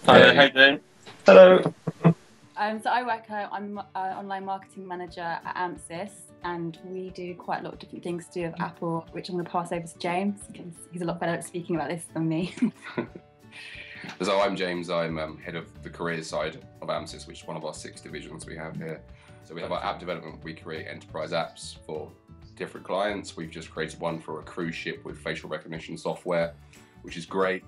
Hi there, how you doing? Hello. So I work, I'm an online marketing manager at Amsys, and we do quite a lot of different things to do with Apple, which I'm going to pass over to James, because he's a lot better at speaking about this than me. So I'm James, I'm head of the careers side of Amsys, which is one of our 6 divisions we have here. So we have our app development, we create enterprise apps for different clients. We've just created one for a cruise ship with facial recognition software, which is great.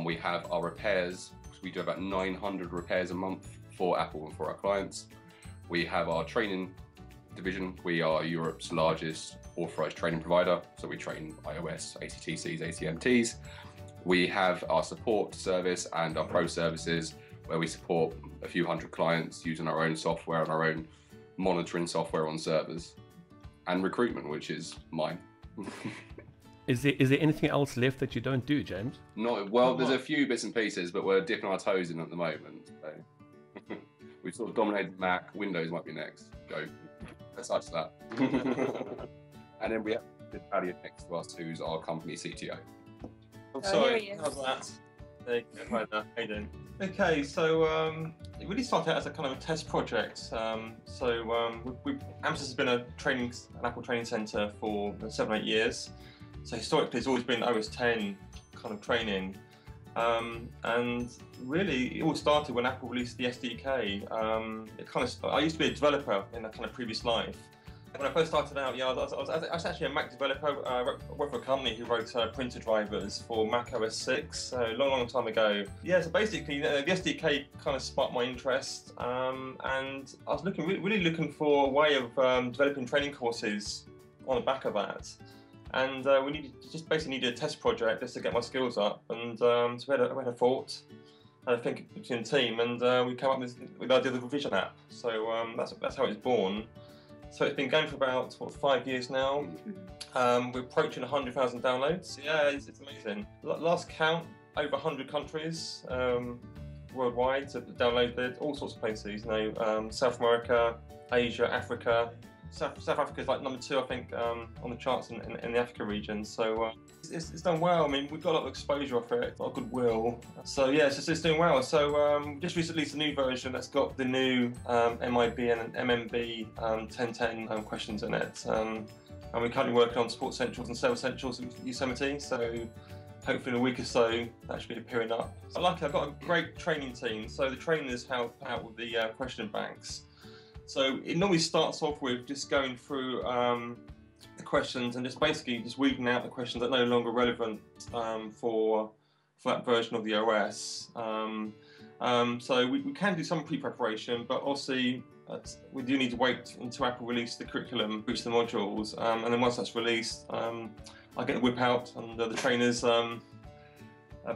We have our repairs. We do about 900 repairs a month for Apple and for our clients. We have our training division. We are Europe's largest authorized training provider. So we train iOS, ACTCs, ACMTs. We have our support service and our pro services, where we support a few hundred clients using our own software and our own monitoring software on servers. And recruitment, which is mine. Is there anything else left that you don't do, James? Well, there's a few bits and pieces, but we're dipping our toes in at the moment. So. We've sort of dominated Mac. Windows might be next. Go. Let's touch that. And then we have Charley next to us, who's our company CTO. I'm sorry, how's that? There you go. Hi there, how you doing? Okay, so it really started out as a kind of a test project. Amsys has been an Apple training centre for 7 or 8 years. So historically, it's always been OS 10 kind of training. And really, it all started when Apple released the SDK. I used to be a developer in a kind of previous life. When I first started out, I was actually a Mac developer. I worked for a company who wrote printer drivers for Mac OS 6, so a long time ago. Yeah, so basically, the SDK kind of sparked my interest, and I was really looking for a way of developing training courses on the back of that. And we needed a test project just to get my skills up, and so we had a thought, I think, between the team, and we came up with the idea of the revision app. So that's how it was born. So it's been going for about 5 years now. We're approaching 100,000 downloads. Yeah, it's amazing. Last count, over 100 countries worldwide to download it. All sorts of places. South America, Asia, Africa. South Africa is like number 2, I think, on the charts in the Africa region. So it's done well. I mean, we've got a lot of exposure off it, a lot of goodwill. So yeah, it's doing well. So just recently released a new version that's got the new MIB and MMB 1010 questions in it. And we're currently working on Support Centrals and Sales Centrals with Yosemite. So hopefully in a week or so, that should be appearing up. So luckily, I've got a great training team. So the trainers help out with the question banks. So it normally starts off with just going through the questions and just weeding out the questions that are no longer relevant for that version of the OS. So we can do some pre-preparation, but obviously we do need to wait until Apple release the curriculum, which the modules, and then once that's released, I get the whip out, and the trainers,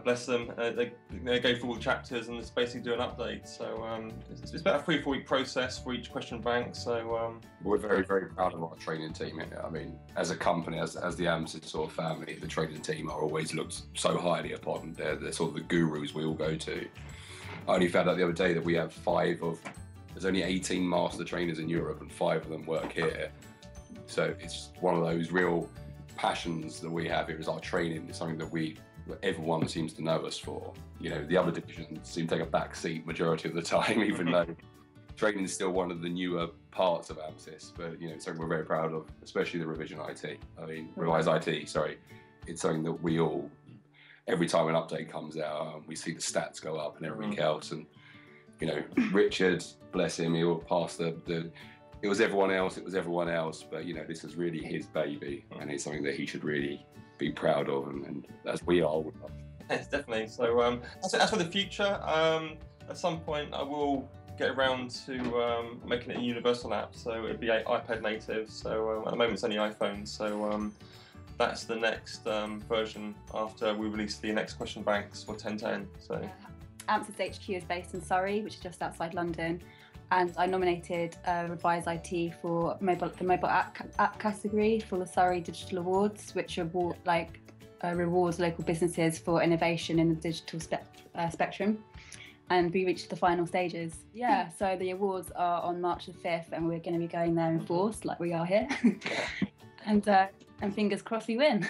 bless them, they go through all the chapters and just basically do an update. So it's about a 3 or 4 week process for each question bank. So we're very, very proud of our training team here. I mean, as a company, as the Amsys sort of family, the training team are always looked so highly upon. They're sort of the gurus we all go to. I only found out the other day that we have there's only 18 master trainers in Europe, and 5 of them work here. So it's one of those real passions that we have here, is our training. It's something that everyone seems to know us for. The other divisions seem to take a back seat majority of the time, even though training is still one of the newer parts of Amsys. But it's something we're very proud of, especially the revision IT. Revise IT, sorry. It's something that we all, every time an update comes out, we see the stats go up and everything else. And Richard, bless him, he'll pass it was everyone else, but this is really his baby, and it's something that he should really be proud of, and as we are. Yes, definitely. So as for the future, at some point I will get around to making it a universal app, so it'd be iPad native. So at the moment it's only iPhone, so that's the next version after we release the next question banks for 1010. So Amsys HQ is based in Surrey, which is just outside London, and I nominated Revise IT for the mobile app category for the Surrey Digital Awards, which rewards local businesses for innovation in the digital spectrum. And we reached the final stages. Yeah, so the awards are on March the 5th, and we're going to be going there in force, like we are here. And fingers crossed we win.